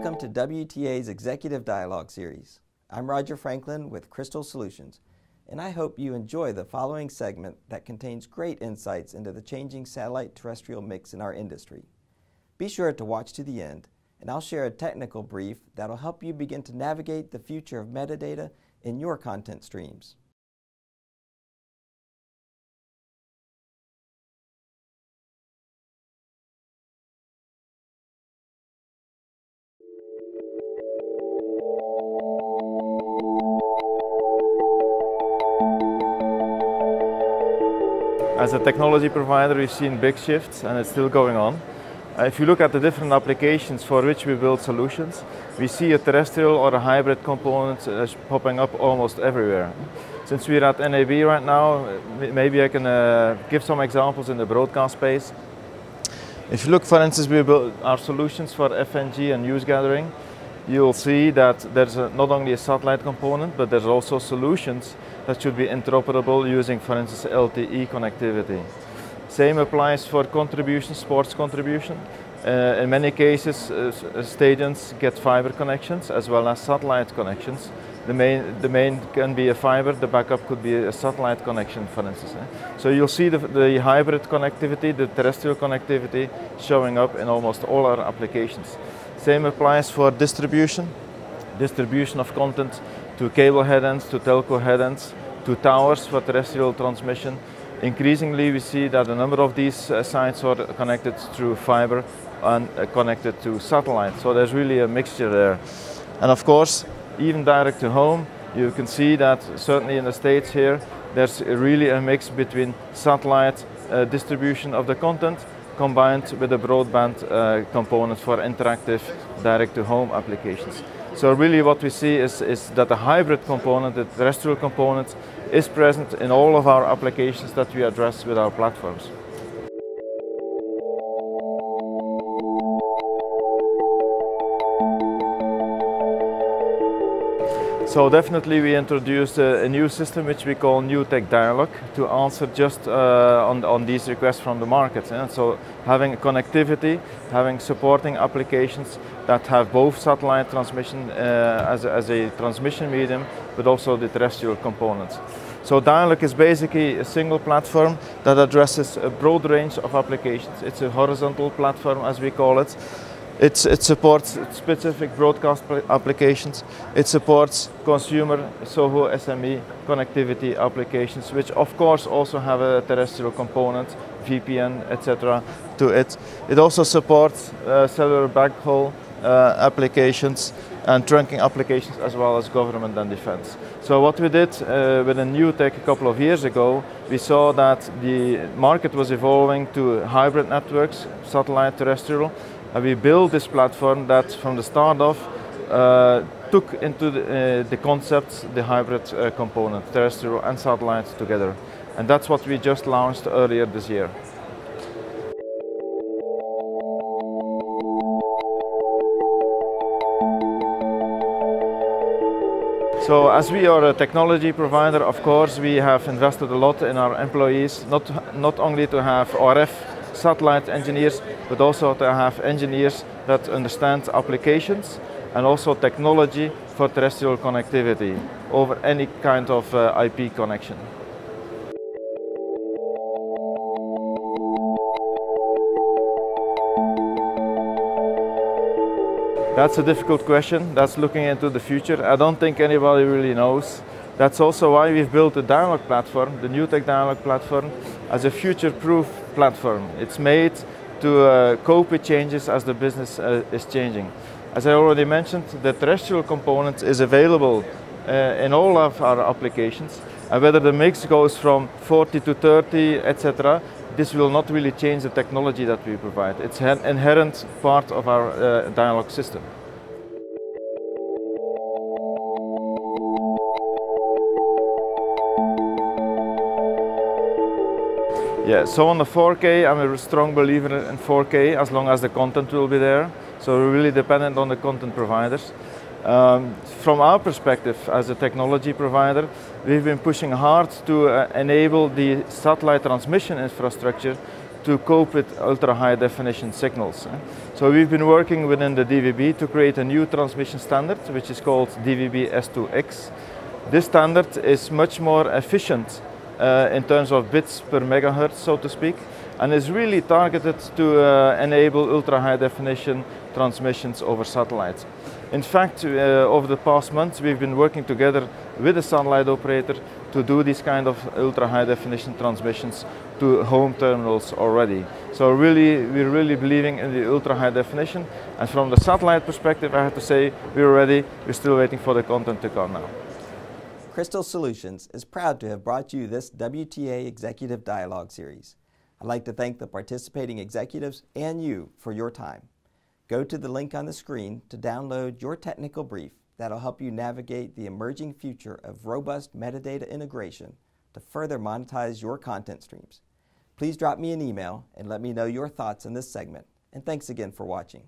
Welcome to WTA's Executive Dialogue Series. I'm Roger Franklin with Crystal Solutions, and I hope you enjoy the following segment that contains great insights into the changing satellite-terrestrial mix in our industry. Be sure to watch to the end, and I'll share a technical brief that'll help you begin to navigate the future of metadata in your content streams. As a technology provider, we've seen big shifts and it's still going on. If you look at the different applications for which we build solutions, we see a terrestrial or a hybrid component popping up almost everywhere. Since we're at NAB right now, maybe I can give some examples in the broadcast space. If you look, for instance, we build our solutions for FNG and news gathering, you'll see that there's not only a satellite component, but there's also solutions that should be interoperable using, for instance, LTE connectivity. Same applies for contribution, sports contribution. In many cases, stadiums get fiber connections as well as satellite connections. The main can be a fiber, the backup could be a satellite connection, for instance. So you'll see the hybrid connectivity, the terrestrial connectivity showing up in almost all our applications. Same applies for distribution of content to cable headends, to telco headends, to towers for terrestrial transmission. Increasingly, we see that a number of these sites are connected through fiber and connected to satellite. So there's really a mixture there. And of course, even direct to home, you can see that certainly in the States here, there's really a mix between satellite distribution of the content combined with a broadband component for interactive direct-to-home applications. So really what we see is that the hybrid component, the terrestrial component, is present in all of our applications that we address with our platforms. So definitely we introduced a new system which we call Newtec Dialogue to answer just on these requests from the market. So having connectivity, having supporting applications that have both satellite transmission as a transmission medium, but also the terrestrial components. So Dialogue is basically a single platform that addresses a broad range of applications. It's a horizontal platform, as we call it. It supports specific broadcast applications. It supports consumer, SOHO, SME connectivity applications, which of course also have a terrestrial component, VPN, etc. to it. It also supports cellular backhaul applications and trunking applications, as well as government and defense. So what we did with a Newtec a couple of years ago, we saw that the market was evolving to hybrid networks, satellite, terrestrial. And we built this platform that from the start off took into the concepts, the hybrid component, terrestrial and satellite together. And that's what we just launched earlier this year. So as we are a technology provider, of course, we have invested a lot in our employees, not only to have RF satellite engineers, but also to have engineers that understand applications and also technology for terrestrial connectivity over any kind of IP connection. That's a difficult question. That's looking into the future. I don't think anybody really knows. That's also why we've built a dialogue platform, the Newtec Dialogue platform, as a future-proof platform. It's made to cope with changes as the business is changing. As I already mentioned, the terrestrial component is available in all of our applications. And whether the mix goes from 40 to 30, etc., this will not really change the technology that we provide. It's an inherent part of our dialogue system. Yeah, so on the 4K, I'm a strong believer in 4K as long as the content will be there. So we're really dependent on the content providers. From our perspective as a technology provider, we've been pushing hard to enable the satellite transmission infrastructure to cope with ultra high definition signals. So we've been working within the DVB to create a new transmission standard, which is called DVB S2X. This standard is much more efficient in terms of bits per megahertz, so to speak, and is really targeted to enable ultra high definition transmissions over satellite. In fact, over the past months, we've been working together with a satellite operator to do these kind of ultra high definition transmissions to home terminals already. So we're really believing in the ultra high definition, and from the satellite perspective, I have to say we're ready. We're still waiting for the content to come now. Crystal Solutions is proud to have brought you this WTA Executive Dialogue Series. I'd like to thank the participating executives and you for your time. Go to the link on the screen to download your technical brief that'll help you navigate the emerging future of robust metadata integration to further monetize your content streams. Please drop me an email and let me know your thoughts on this segment. And thanks again for watching.